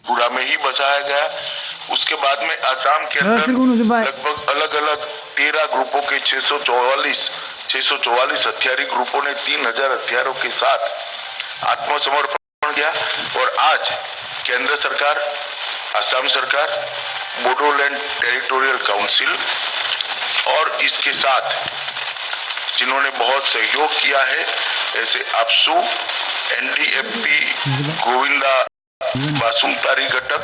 पूरा में ही बसाया गया। उसके बाद में आसाम के अंदर लगभग अलग अलग 13 ग्रुपों के 644 हथियारी ग्रुपों ने 3000 हथियारों के साथ आत्मसमर्पण किया। और आज केंद्र सरकार, असम सरकार, बोडोलैंड टेरिटोरियल काउंसिल और इसके साथ जिन्होंने बहुत सहयोग किया है ऐसे आपसू, एनडीएफबी गोविंदा बासुमतारी घटक,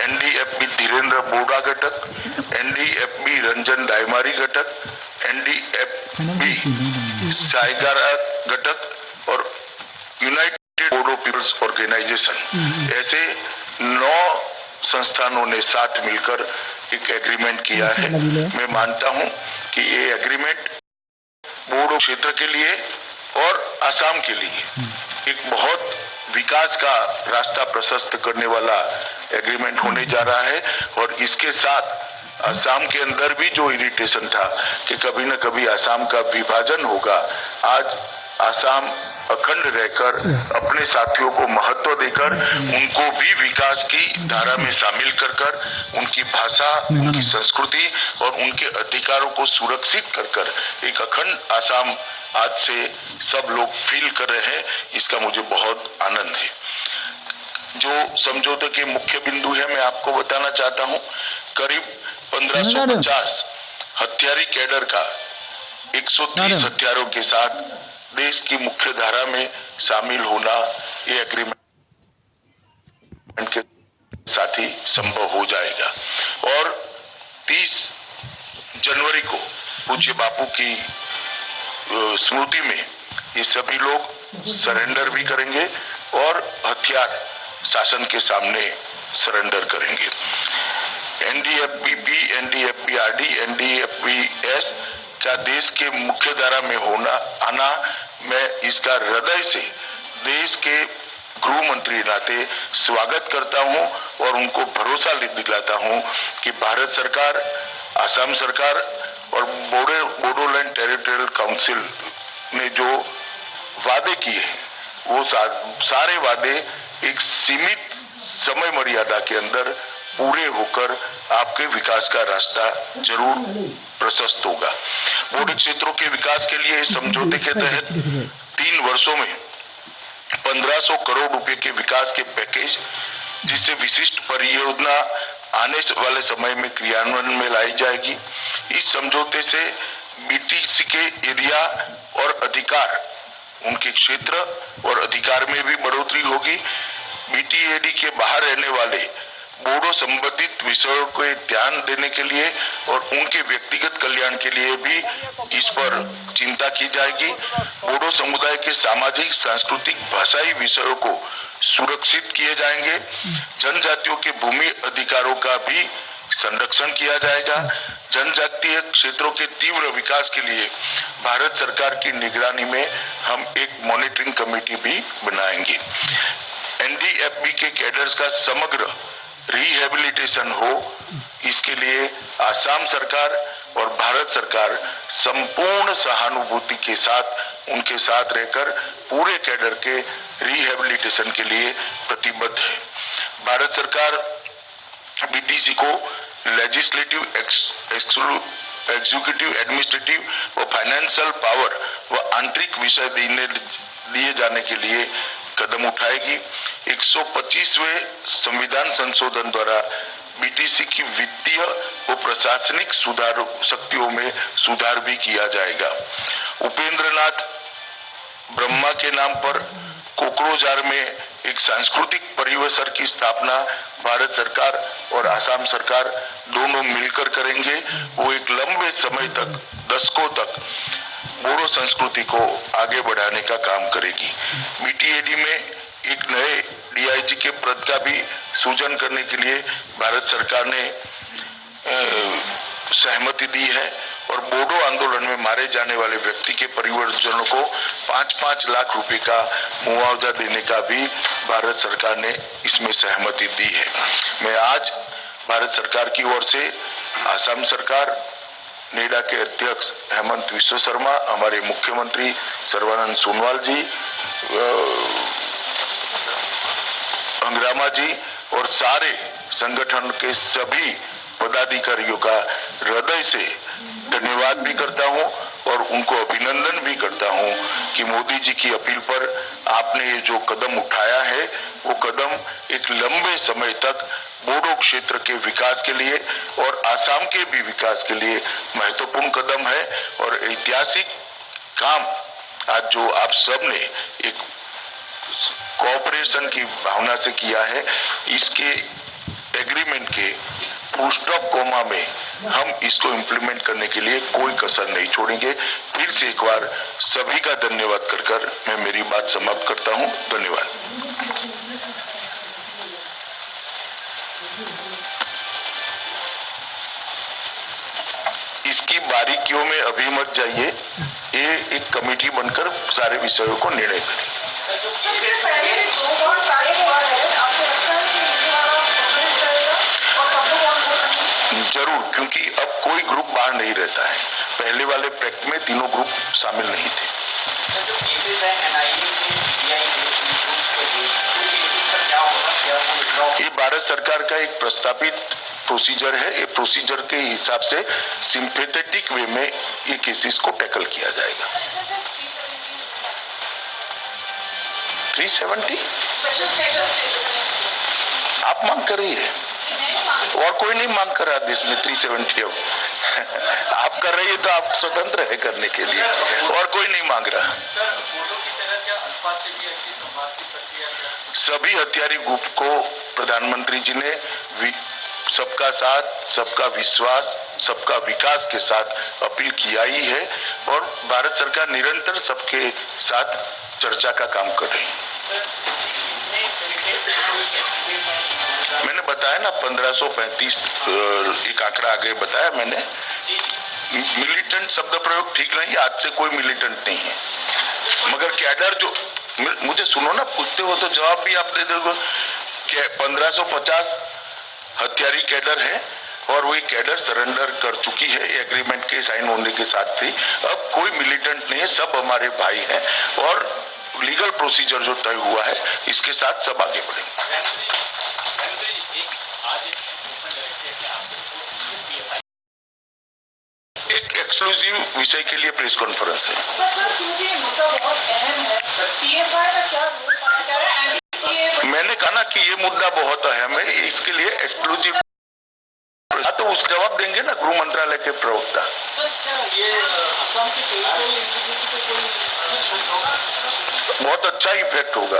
एनडीएफबी धीरेन्द्र बोडा घटक, एनडीएफबी रंजन दायमारी घटक, एनडीएफबी साइगारा घटक और यूनाइटेड बोडो पीपल्स ऑर्गेनाइजेशन, ऐसे 9 संस्थानों ने साथ मिलकर एक एग्रीमेंट किया है। मैं मानता हूं कि ये एग्रीमेंट बोडो क्षेत्र के लिए और असम के लिए एक बहुत विकास का रास्ता प्रशस्त करने वाला एग्रीमेंट होने जा रहा है। और इसके साथ असम के अंदर भी जो इरिटेशन था कि कभी न कभी असम का विभाजन होगा, आज असम अखंड रहकर अपने साथियों को महत्व देकर उनको भी विकास की धारा में शामिल कर उनकी भाषा, उनकी संस्कृति और उनके अधिकारों को सुरक्षित कर एक अखंड असम आज से सब लोग फील कर रहे हैं। इसका मुझे बहुत आनंद है। जो समझौते के मुख्य बिंदु है मैं आपको बताना चाहता हूं। करीब 1550 हथियारी कैडर का 130 हथियारों के साथ देश की मुख्य धारा में शामिल होना ये एग्रीमेंट के साथ ही संभव हो जाएगा। और 30 जनवरी को पूज्य बापू की स्मृति में ये सभी लोग सरेंडर भी करेंगे और हथियार शासन के सामने सरेंडर करेंगे। एनडीएफबी, एनडीएफबी-आरडी, एनडीएफबी-एस का देश के मुख्य धारा में आना मैं इसका हृदय से देश के गृह मंत्री नाते स्वागत करता हूं और उनको भरोसा दिलाता हूं कि भारत सरकार, असम सरकार और बोडोलैंड टेरिटोरियल काउंसिल ने जो वादे किए हैं वो सारे वादे एक सीमित समय मर्यादा के अंदर पूरे होकर आपके विकास का रास्ता जरूर प्रशस्त होगा। बोडो क्षेत्रों के विकास के लिए इस समझौते के तहत 3 वर्षों में 1500 करोड़ रुपए के विकास के पैकेज, जिससे विशिष्ट परियोजना आने वाले समय में क्रियान्वयन में लाई जाएगी। इस समझौते से बीटीसी के एरिया और अधिकार, उनके क्षेत्र और अधिकार में भी बढ़ोतरी होगी। बीटीएडी के बाहर रहने वाले बोडो संबंधित विषयों को ध्यान देने के लिए और उनके व्यक्तिगत कल्याण के लिए भी इस पर चिंता की जाएगी। बोडो समुदाय के सामाजिक, सांस्कृतिक, भाषाई विषयों को सुरक्षित किए जाएंगे। जनजातियों के भूमि अधिकारों का भी संरक्षण किया जाएगा। जनजातीय क्षेत्रों के तीव्र विकास के लिए भारत सरकार की निगरानी में हम एक मॉनिटरिंग कमेटी भी बनाएंगे। एनडीएफबी के कैडर्स का समग्र रिहेबिलिटेशन हो, इसके लिए आसाम सरकार और भारत सरकार संपूर्ण सहानुभूति के साथ उनके साथ रहकर पूरे कैडर के रिहेबिलिटेशन के लिए प्रतिबद्ध है। भारत सरकार बीटीसी को लेजिस्लेटिव, एग्जीक्यूटिव, एडमिनिस्ट्रेटिव व फाइनेंशियल पावर व आंतरिक विषय दिए जाने के लिए कदम उठाएगी। 125वें संविधान संशोधन द्वारा बीटीसी की वित्तीय व प्रशासनिक सुधार शक्तियों में सुधार भी किया जाएगा। उपेंद्रनाथ ब्रह्मा के नाम पर कोकरोझार में एक सांस्कृतिक परिवेश की स्थापना भारत सरकार और असम सरकार दोनों मिलकर करेंगे। वो एक लंबे समय तक, दशकों तक बोडो संस्कृति को आगे बढ़ाने का काम करेगी। बीटीएडी में एक नए डीआईजी के पद का भी सृजन करने के लिए भारत सरकार ने सहमति दी है और बोडो आंदोलन में मारे जाने वाले व्यक्ति के परिवारजनों को 5-5 लाख रुपए का मुआवजा देने का भी भारत सरकार ने इसमें सहमति दी है। मैं आज भारत सरकार की ओर से असम सरकार, नेडा के अध्यक्ष हेमंत विश्व शर्मा, हमारे मुख्यमंत्री सर्बानंद सोनोवाल जी, अंग्रामा जी और सारे संगठन के सभी पदाधिकारियों का हृदय से धन्यवाद भी करता हूं और उनको अभिनंदन भी करता हूं कि मोदी जी की अपील पर आपने ये जो कदम उठाया है वो कदम एक लंबे समय तक बोडो क्षेत्र के विकास के लिए और आसाम के भी विकास के लिए महत्वपूर्ण कदम है और ऐतिहासिक काम आज जो आप सब ने एक कोऑपरेशन की भावना से किया है, इसके एग्रीमेंट के फुल स्टॉप कोमा में हम इसको इम्प्लीमेंट करने के लिए कोई कसर नहीं छोड़ेंगे। फिर से एक बार सभी का धन्यवाद कर मैं मेरी बात समाप्त करता हूं। धन्यवाद। इसकी बारीकियों में अभी मत जाइए, ये एक कमेटी बनकर सारे विषयों को निर्णय करें। जरूर, क्योंकि अब कोई ग्रुप बाहर नहीं रहता है। पहले वाले पैक्ट में तीनों ग्रुप शामिल नहीं थे। ये भारत सरकार का एक प्रस्तावित प्रोसीजर है। ये प्रोसीजर के हिसाब से सिंपैथेटिक वे में ये केसेस को टैकल किया जाएगा। 370 आप मांग कर रही है और कोई नहीं मांग कर रहा देश में 370। अब आप कर रही है तो आप स्वतंत्र है करने के लिए, और कोई नहीं मांग रहा। सभी हथियारी ग्रुप को प्रधानमंत्री जी ने सबका साथ, सबका विश्वास, सबका विकास के साथ अपील किया ही है और भारत सरकार निरंतर सबके साथ चर्चा का काम कर रही है। मैंने बताया ना 1535 एक आंकड़ा आगे बताया मैंने। मिलिटेंट शब्द प्रयोग ठीक नहीं, आज से कोई मिलिटेंट नहीं है, मगर कैडर जो, मुझे सुनो ना, पूछते हो तो जवाब भी आप दे दोगे। 1550 हथियारी कैडर है और वही कैडर सरेंडर कर चुकी है एग्रीमेंट के साइन होने के साथ ही। अब कोई मिलिटेंट नहीं है, सब हमारे भाई हैं और लीगल प्रोसीजर जो तय हुआ है इसके साथ सब आगे बढ़ेंगे। एक एक्सक्लूसिव विषय के लिए प्रेस कॉन्फ्रेंस है। मैंने कहा ना कि ये मुद्दा बहुत अहम है, इसके लिए एक्सक्लूसिव तो उस जवाब देंगे ना गृह मंत्रालय के प्रवक्ता। बहुत अच्छा इफेक्ट होगा।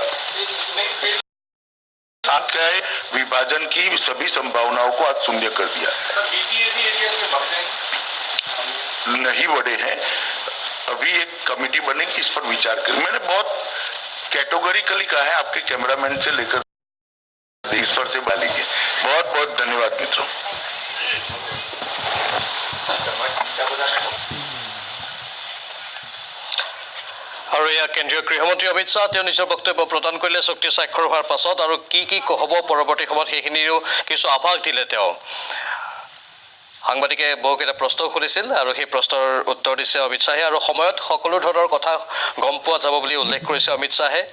आप क्या है, विभाजन की सभी संभावनाओं को आज शून्य कर दिया। नहीं बढ़े हैं, अभी एक कमेटी बनेगी, इस पर विचार करें। मैंने बहुत कैटेगोरिकली कहा है, आपके कैमरामैन से लेकर इस पर से बात लीजिए। बहुत बहुत धन्यवाद मित्रों। আৰু এয়া কেন্দ্ৰীয় গৃহমন্ত্ৰী অমিত শ্বাহ তেওঁ নিজৰ বক্তব্য প্ৰদান কৰিলে চুক্তি স্বাক্ষৰ হোৱাৰ পাছত, আৰু কি হ'ব পৰৱৰ্তী সময়ত সেইখিনিৰো কিছু আভাস দিলে তেওঁ। সাংবাদিকে বহুকেইটা প্ৰশ্ন সুধিছিল আৰু সেই প্ৰশ্নৰ উত্তৰ দিছে অমিত শ্বাহে, আৰু সময়ত সকলো ধৰণৰ কথা গম পোৱা যাব বুলি উল্লেখ কৰিছে অমিত শ্বাহে।